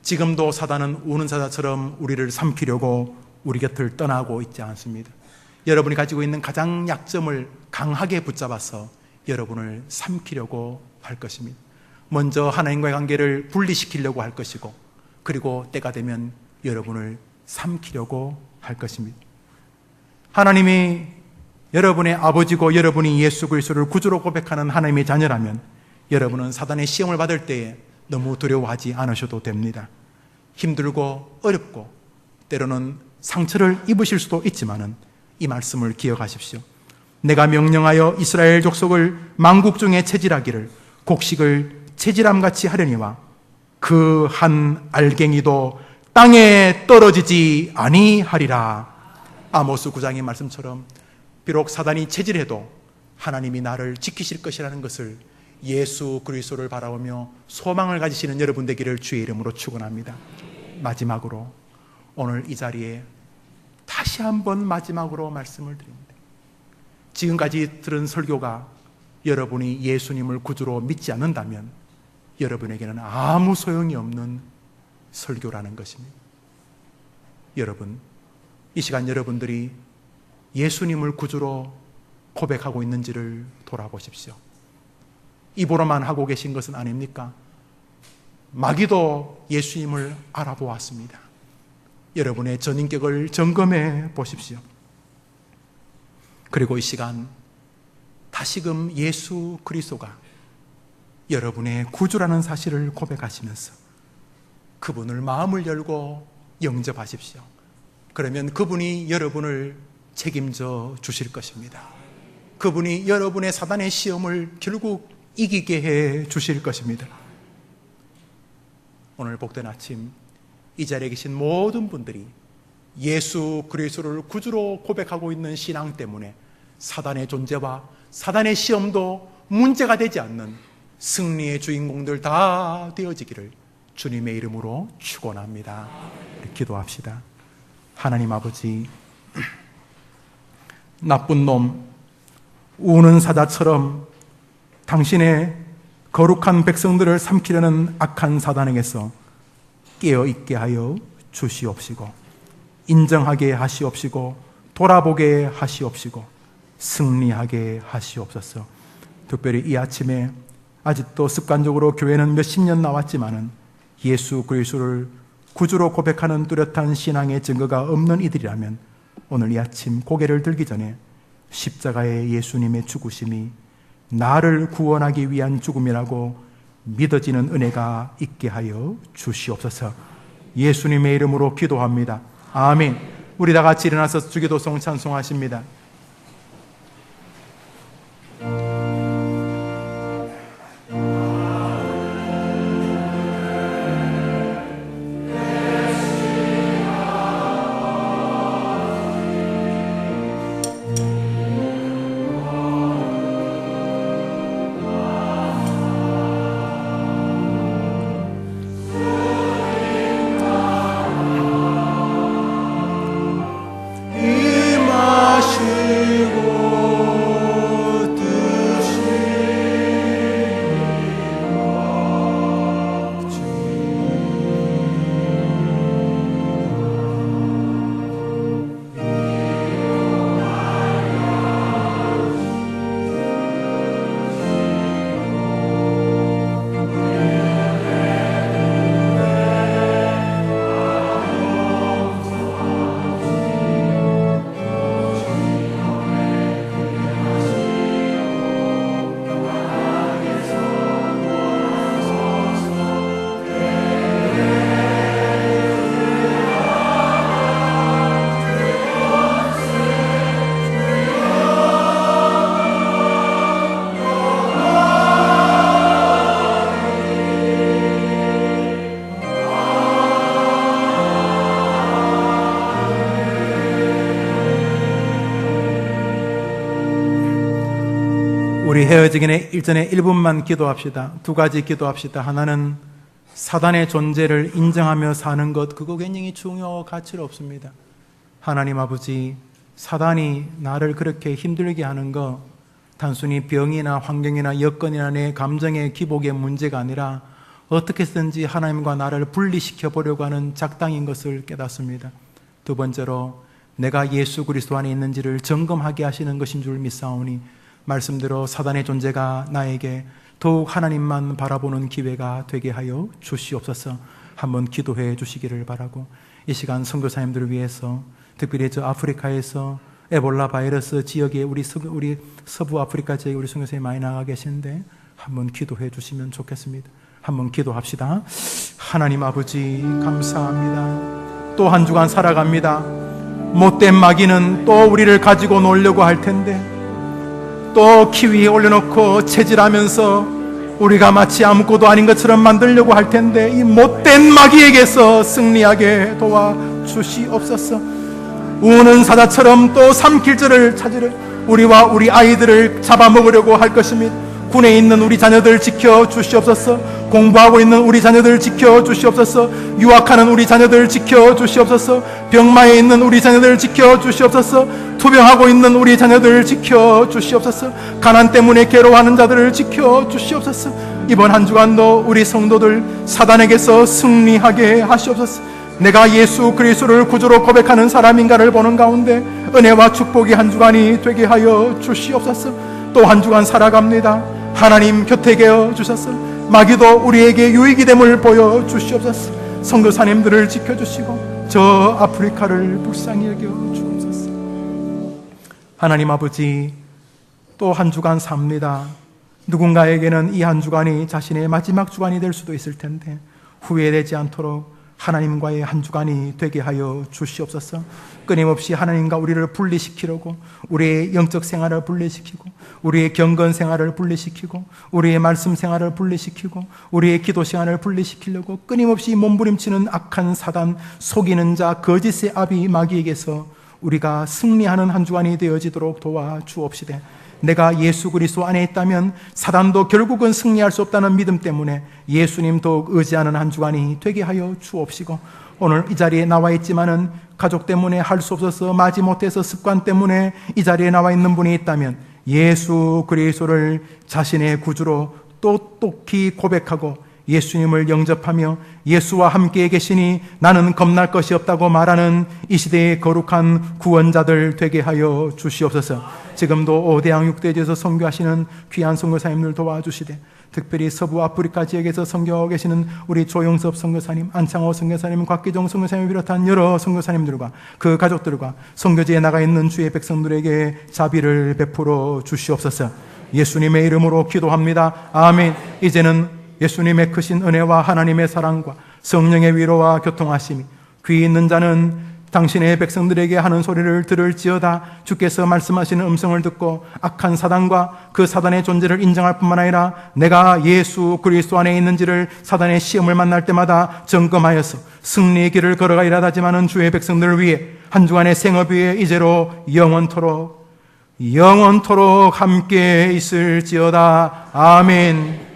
지금도 사단은 우는 사자처럼 우리를 삼키려고 우리 곁을 떠나고 있지 않습니다. 여러분이 가지고 있는 가장 약점을 강하게 붙잡아서 여러분을 삼키려고 할 것입니다. 먼저 하나님과의 관계를 분리시키려고 할 것이고, 그리고 때가 되면 여러분을 삼키려고 할 것입니다. 하나님이 여러분의 아버지고 여러분이 예수 그리스도를 구주로 고백하는 하나님의 자녀라면 여러분은 사단의 시험을 받을 때에 너무 두려워하지 않으셔도 됩니다. 힘들고 어렵고 때로는 상처를 입으실 수도 있지만은 이 말씀을 기억하십시오. 내가 명령하여 이스라엘 족속을 만국 중에 체질하기를 곡식을 체질함같이 하려니와 그 한 알갱이도 땅에 떨어지지 아니하리라. 아모스 9장의 말씀처럼 비록 사단이 체질해도 하나님이 나를 지키실 것이라는 것을 예수 그리스도를 바라보며 소망을 가지시는 여러분 되기를 주의 이름으로 축원합니다. 마지막으로 오늘 이 자리에 다시 한번 마지막으로 말씀을 드립니다. 지금까지 들은 설교가 여러분이 예수님을 구주로 믿지 않는다면 여러분에게는 아무 소용이 없는 설교라는 것입니다. 여러분, 이 시간 여러분들이 예수님을 구주로 고백하고 있는지를 돌아보십시오. 입으로만 하고 계신 것은 아닙니까? 마귀도 예수님을 알아보았습니다. 여러분의 전인격을 점검해 보십시오. 그리고 이 시간 다시금 예수 그리스도가 여러분의 구주라는 사실을 고백하시면서 그분을 마음을 열고 영접하십시오. 그러면 그분이 여러분을 책임져 주실 것입니다. 그분이 여러분의 사단의 시험을 결국 이기게 해 주실 것입니다. 오늘 복된 아침 이 자리에 계신 모든 분들이 예수 그리스도를 구주로 고백하고 있는 신앙 때문에 사단의 존재와 사단의 시험도 문제가 되지 않는 승리의 주인공들 다 되어지기를 주님의 이름으로 축원합니다. 기도합시다. 하나님 아버지, 나쁜 놈, 우는 사자처럼 당신의 거룩한 백성들을 삼키려는 악한 사단에게서 깨어있게 하여 주시옵시고, 인정하게 하시옵시고, 돌아보게 하시옵시고, 승리하게 하시옵소서. 특별히 이 아침에 아직도 습관적으로 교회는 몇십 년 나왔지만은 예수 그리스도를 구주로 고백하는 뚜렷한 신앙의 증거가 없는 이들이라면 오늘 이 아침 고개를 들기 전에 십자가의 예수님의 죽으심이 나를 구원하기 위한 죽음이라고 믿어지는 은혜가 있게 하여 주시옵소서. 예수님의 이름으로 기도합니다. 아멘. 우리 다 같이 일어나서 주기도송 찬송하십니다. 임하시 우리 헤어지기 일전에 1분만 기도합시다. 두 가지 기도합시다. 하나는 사단의 존재를 인정하며 사는 것, 그거 굉장히 중요하고 가치가 없습니다. 하나님 아버지, 사단이 나를 그렇게 힘들게 하는 거 단순히 병이나 환경이나 여건이나 내 감정의 기복의 문제가 아니라 어떻게 해서든지 하나님과 나를 분리시켜 보려고 하는 작당인 것을 깨닫습니다. 두 번째로 내가 예수 그리스도 안에 있는지를 점검하게 하시는 것인 줄 믿사오니 말씀대로 사단의 존재가 나에게 더욱 하나님만 바라보는 기회가 되게 하여 주시옵소서. 한번 기도해 주시기를 바라고, 이 시간 선교사님들을 위해서 특별히 저 아프리카에서 에볼라 바이러스 지역에 우리 서부 아프리카 지역에 우리 선교사님이 많이 나가 계시는데 한번 기도해 주시면 좋겠습니다. 한번 기도합시다. 하나님 아버지 감사합니다. 또 한 주간 살아갑니다. 못된 마귀는 또 우리를 가지고 놀려고 할 텐데 또 키 위에 올려놓고 체질하면서 우리가 마치 아무것도 아닌 것처럼 만들려고 할 텐데 이 못된 마귀에게서 승리하게 도와주시옵소서. 우는 사자처럼 또 삼킬절을 찾으려 우리와 우리 아이들을 잡아먹으려고 할 것입니다. 군에 있는 우리 자녀들 지켜주시옵소서. 공부하고 있는 우리 자녀들 지켜주시옵소서. 유학하는 우리 자녀들 지켜주시옵소서. 병마에 있는 우리 자녀들 지켜주시옵소서. 투병하고 있는 우리 자녀들 지켜주시옵소서. 가난 때문에 괴로워하는 자들을 지켜주시옵소서. 이번 한 주간도 우리 성도들 사단에게서 승리하게 하시옵소서. 내가 예수 그리스도를 구주로 고백하는 사람인가를 보는 가운데 은혜와 축복이 한 주간이 되게 하여 주시옵소서. 또 한 주간 살아갑니다. 하나님 곁에 계어 주셔서 마귀도 우리에게 유익이 됨을 보여주시옵소서. 선교사님들을 지켜주시고 저 아프리카를 불쌍히 여겨 주옵소서. 하나님 아버지, 또 한 주간 삽니다. 누군가에게는 이 한 주간이 자신의 마지막 주간이 될 수도 있을 텐데 후회되지 않도록 하나님과의 한 주간이 되게 하여 주시옵소서. 끊임없이 하나님과 우리를 분리시키려고 우리의 영적 생활을 분리시키고 우리의 경건 생활을 분리시키고 우리의 말씀 생활을 분리시키고 우리의 기도 생활을 분리시키려고 끊임없이 몸부림치는 악한 사단, 속이는 자, 거짓의 아비 마귀에게서 우리가 승리하는 한 주간이 되어지도록 도와주옵시되, 내가 예수 그리스도 안에 있다면 사단도 결국은 승리할 수 없다는 믿음 때문에 예수님 더욱 의지하는 한 주간이 되게 하여 주옵시고, 오늘 이 자리에 나와 있지만은 가족 때문에 할 수 없어서 마지 못해서 습관 때문에 이 자리에 나와 있는 분이 있다면 예수 그리스도를 자신의 구주로 똑똑히 고백하고 예수님을 영접하며 예수와 함께 계시니 나는 겁날 것이 없다고 말하는 이 시대의 거룩한 구원자들 되게 하여 주시옵소서. 지금도 5대양 6대지에서 선교하시는 귀한 선교사님들 도와주시되, 특별히 서부 아프리카 지역에서 선교하고 계시는 우리 조용섭 선교사님, 안창호 선교사님, 곽기종 선교사님을 비롯한 여러 선교사님들과 그 가족들과 선교지에 나가 있는 주의 백성들에게 자비를 베풀어 주시옵소서. 예수님의 이름으로 기도합니다. 아멘. 이제는 예수님의 크신 은혜와 하나님의 사랑과 성령의 위로와 교통하심이 귀 있는 자는 당신의 백성들에게 하는 소리를 들을지어다. 주께서 말씀하시는 음성을 듣고 악한 사단과 그 사단의 존재를 인정할 뿐만 아니라 내가 예수 그리스도 안에 있는지를 사단의 시험을 만날 때마다 점검하여서 승리의 길을 걸어가리라 하지만은 주의 백성들을 위해 한 주간의 생업 위에 이제로 영원토록 함께 있을지어다. 아멘.